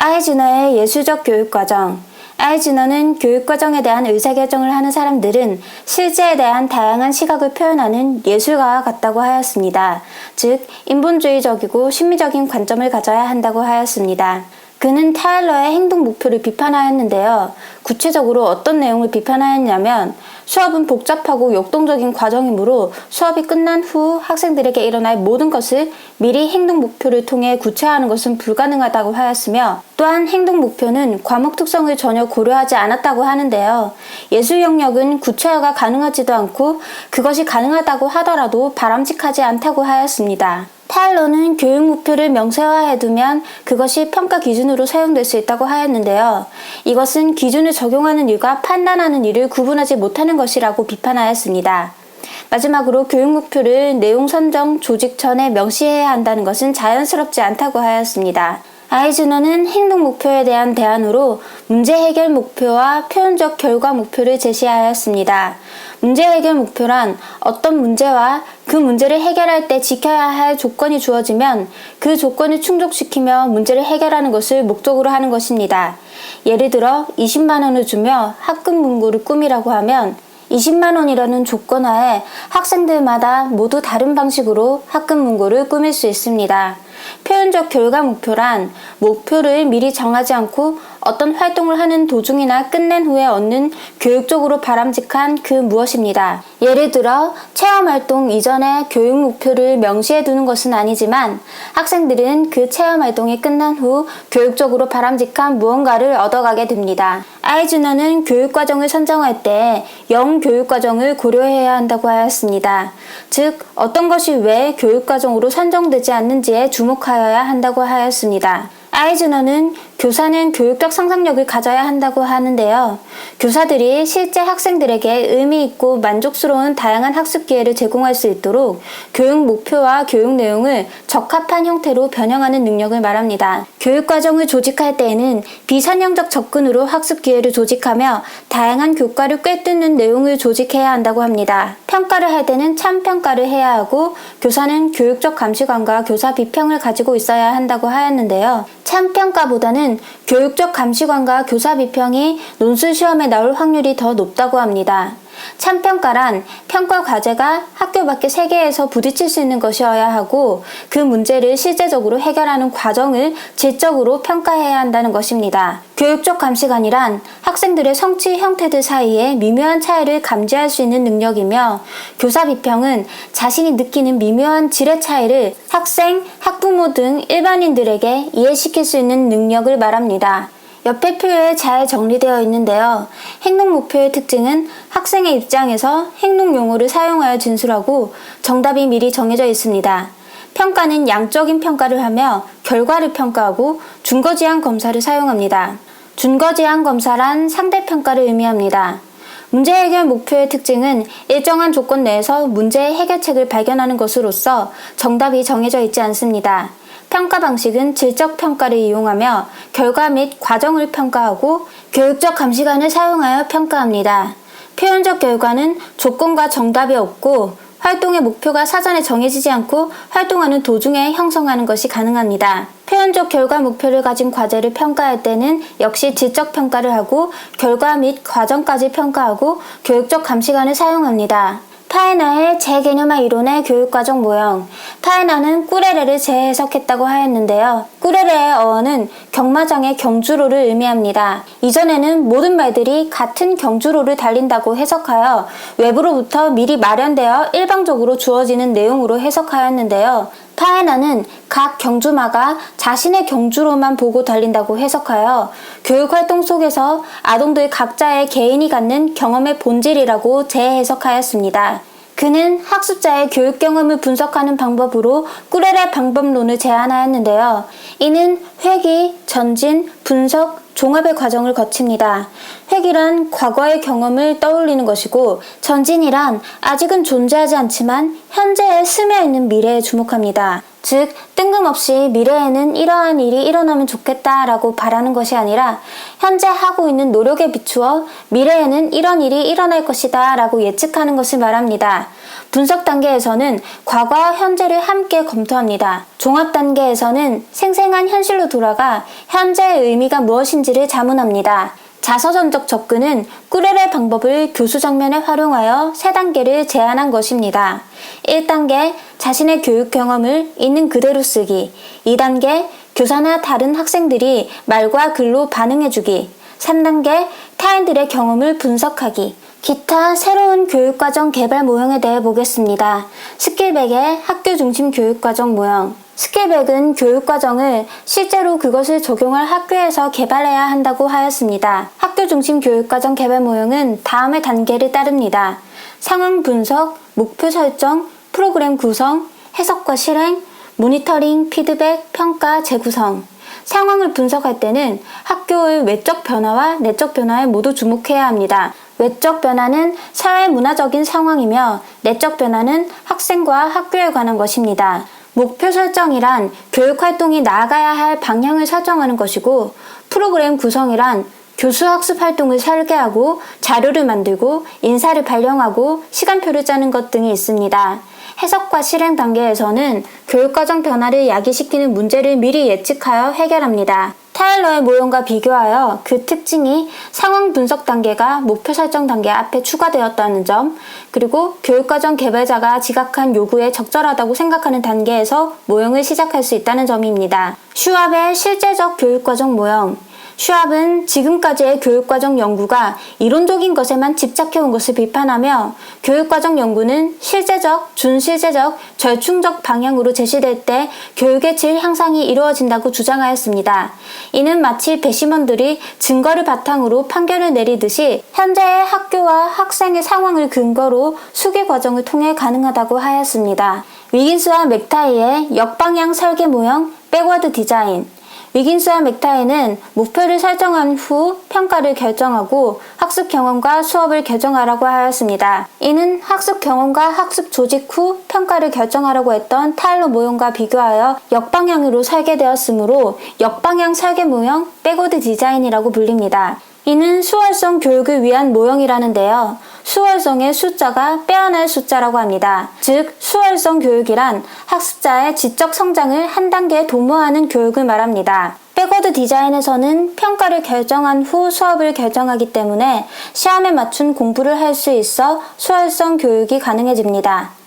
아이즈너의 예술적 교육과정. 아이즈너는 교육과정에 대한 의사결정을 하는 사람들은 실제에 대한 다양한 시각을 표현하는 예술가와 같다고 하였습니다. 즉, 인본주의적이고 심미적인 관점을 가져야 한다고 하였습니다. 그는 타일러의 행동 목표를 비판하였는데요. 구체적으로 어떤 내용을 비판하였냐면, 수업은 복잡하고 역동적인 과정이므로 수업이 끝난 후 학생들에게 일어날 모든 것을 미리 행동 목표를 통해 구체화하는 것은 불가능하다고 하였으며, 또한 행동 목표는 과목 특성을 전혀 고려하지 않았다고 하는데요. 예술 영역은 구체화가 가능하지도 않고 그것이 가능하다고 하더라도 바람직하지 않다고 하였습니다. 타일러는 교육 목표를 명세화해두면 그것이 평가 기준으로 사용될 수 있다고 하였는데요. 이것은 기준을 적용하는 일과 판단하는 일을 구분하지 못하는 것이라고 비판하였습니다. 마지막으로 교육 목표를 내용 선정 조직 전에 명시해야 한다는 것은 자연스럽지 않다고 하였습니다. 아이즈너는 행동 목표에 대한 대안으로 문제 해결 목표와 표현적 결과 목표를 제시하였습니다. 문제 해결 목표란 어떤 문제와 그 문제를 해결할 때 지켜야 할 조건이 주어지면 그 조건을 충족시키며 문제를 해결하는 것을 목적으로 하는 것입니다. 예를 들어 20만 원을 주며 학급 문고를 꾸미라고 하면 20만 원이라는 조건 하에 학생들마다 모두 다른 방식으로 학급 문고를 꾸밀 수 있습니다. 표현적 결과 목표란 목표를 미리 정하지 않고 어떤 활동을 하는 도중이나 끝낸 후에 얻는 교육적으로 바람직한 그 무엇입니다. 예를 들어 체험활동 이전에 교육 목표를 명시해 두는 것은 아니지만 학생들은 그 체험활동이 끝난 후 교육적으로 바람직한 무언가를 얻어가게 됩니다. 아이즈너는 교육과정을 선정할 때 영교육과정을 고려해야 한다고 하였습니다. 즉, 어떤 것이 왜 교육과정으로 선정되지 않는지에 주목하여야 한다고 하였습니다. 아이즈너는 교사는 교육적 상상력을 가져야 한다고 하는데요. 교사들이 실제 학생들에게 의미 있고 만족스러운 다양한 학습 기회를 제공할 수 있도록 교육 목표와 교육 내용을 적합한 형태로 변형하는 능력을 말합니다. 교육과정을 조직할 때에는 비선형적 접근으로 학습 기회를 조직하며 다양한 교과를 꿰뚫는 내용을 조직해야 한다고 합니다. 평가를 할 때는 참평가를 해야 하고 교사는 교육적 감시관과 교사 비평을 가지고 있어야 한다고 하였는데요. 참평가보다는 교육적 감시관과 교사 비평이 논술 시험에 나올 확률이 더 높다고 합니다. 참평가란 평가 과제가 학교 밖의 세계에서 부딪힐 수 있는 것이어야 하고 그 문제를 실제적으로 해결하는 과정을 질적으로 평가해야 한다는 것입니다. 교육적 감시관이란 학생들의 성취 형태들 사이에 미묘한 차이를 감지할 수 있는 능력이며 교사 비평은 자신이 느끼는 미묘한 질의 차이를 학생, 학부모 등 일반인들에게 이해시킬 수 있는 능력을 말합니다. 옆에 표에 잘 정리되어 있는데요. 행동 목표의 특징은 학생의 입장에서 행동 용어를 사용하여 진술하고 정답이 미리 정해져 있습니다. 평가는 양적인 평가를 하며 결과를 평가하고 준거지향 검사를 사용합니다. 준거지향 검사란 상대평가를 의미합니다. 문제 해결 목표의 특징은 일정한 조건 내에서 문제의 해결책을 발견하는 것으로서 정답이 정해져 있지 않습니다. 평가 방식은 질적 평가를 이용하며 결과 및 과정을 평가하고 교육적 감시관을 사용하여 평가합니다. 표현적 결과는 조건과 정답이 없고 활동의 목표가 사전에 정해지지 않고 활동하는 도중에 형성하는 것이 가능합니다. 표현적 결과 목표를 가진 과제를 평가할 때는 역시 질적 평가를 하고 결과 및 과정까지 평가하고 교육적 감시관을 사용합니다. 파에나의 재개념화 이론의 교육과정 모형. 파에나는 꾸레레를 재해석했다고 하였는데요. 꾸레레의 어원은 경마장의 경주로를 의미합니다. 이전에는 모든 말들이 같은 경주로를 달린다고 해석하여 외부로부터 미리 마련되어 일방적으로 주어지는 내용으로 해석하였는데요. 파에나는 각 경주마가 자신의 경주로만 보고 달린다고 해석하여 교육활동 속에서 아동들 각자의 개인이 갖는 경험의 본질이라고 재해석하였습니다. 그는 학습자의 교육 경험을 분석하는 방법으로 꾸레레 방법론을 제안하였는데요. 이는 회귀, 전진, 분석, 종합의 과정을 거칩니다. 회귀란 과거의 경험을 떠올리는 것이고 전진이란 아직은 존재하지 않지만 현재에 스며있는 미래에 주목합니다. 즉, 뜬금없이 미래에는 이러한 일이 일어나면 좋겠다라고 바라는 것이 아니라 현재 하고 있는 노력에 비추어 미래에는 이런 일이 일어날 것이다 라고 예측하는 것을 말합니다. 분석 단계에서는 과거와 현재를 함께 검토합니다. 종합 단계에서는 생생한 현실로 돌아가 현재의 의미가 무엇인지를 자문합니다. 자서전적 접근은 꾸레레 방법을 교수 장면에 활용하여 3단계를 제안한 것입니다. 1단계, 자신의 교육 경험을 있는 그대로 쓰기. 2단계, 교사나 다른 학생들이 말과 글로 반응해주기. 3단계, 타인들의 경험을 분석하기. 기타 새로운 교육과정 개발 모형에 대해 보겠습니다. 스킬백의 학교 중심 교육과정 모형. 스킬백은 교육과정을 실제로 그것을 적용할 학교에서 개발해야 한다고 하였습니다. 학교 중심 교육과정 개발 모형은 다음의 단계를 따릅니다. 상황 분석, 목표 설정, 프로그램 구성, 해석과 실행, 모니터링, 피드백, 평가, 재구성. 상황을 분석할 때는 학교의 외적 변화와 내적 변화에 모두 주목해야 합니다. 외적 변화는 사회 문화적인 상황이며 내적 변화는 학생과 학교에 관한 것입니다. 목표 설정이란 교육활동이 나아가야 할 방향을 설정하는 것이고, 프로그램 구성이란 교수 학습 활동을 설계하고 자료를 만들고 인사를 발령하고 시간표를 짜는 것 등이 있습니다. 해석과 실행 단계에서는 교육과정 변화를 야기시키는 문제를 미리 예측하여 해결합니다. 타일러의 모형과 비교하여 그 특징이 상황 분석 단계가 목표 설정 단계 앞에 추가되었다는 점, 그리고 교육과정 개발자가 지각한 요구에 적절하다고 생각하는 단계에서 모형을 시작할 수 있다는 점입니다. 슈왑의 실제적 교육과정 모형. 슈왑은 지금까지의 교육과정 연구가 이론적인 것에만 집착해온 것을 비판하며, 교육과정 연구는 실제적, 준실제적, 절충적 방향으로 제시될 때 교육의 질 향상이 이루어진다고 주장하였습니다. 이는 마치 배심원들이 증거를 바탕으로 판결을 내리듯이 현재의 학교와 학생의 상황을 근거로 수기 과정을 통해 가능하다고 하였습니다. 위긴스와 맥타이의 역방향 설계 모형, 백워드 디자인. 위긴스와 맥타이는 목표를 설정한 후 평가를 결정하고 학습 경험과 수업을 결정하라고 하였습니다. 이는 학습 경험과 학습 조직 후 평가를 결정하라고 했던 타일러 모형과 비교하여 역방향으로 설계되었으므로 역방향 설계 모형, 백워드 디자인이라고 불립니다. 이는 수월성 교육을 위한 모형이라는데요. 수월성의 숫자가 빼어날 숫자라고 합니다. 즉, 수월성 교육이란 학습자의 지적 성장을 한 단계 도모하는 교육을 말합니다. 백워드 디자인에서는 평가를 결정한 후 수업을 결정하기 때문에 시험에 맞춘 공부를 할 수 있어 수월성 교육이 가능해집니다.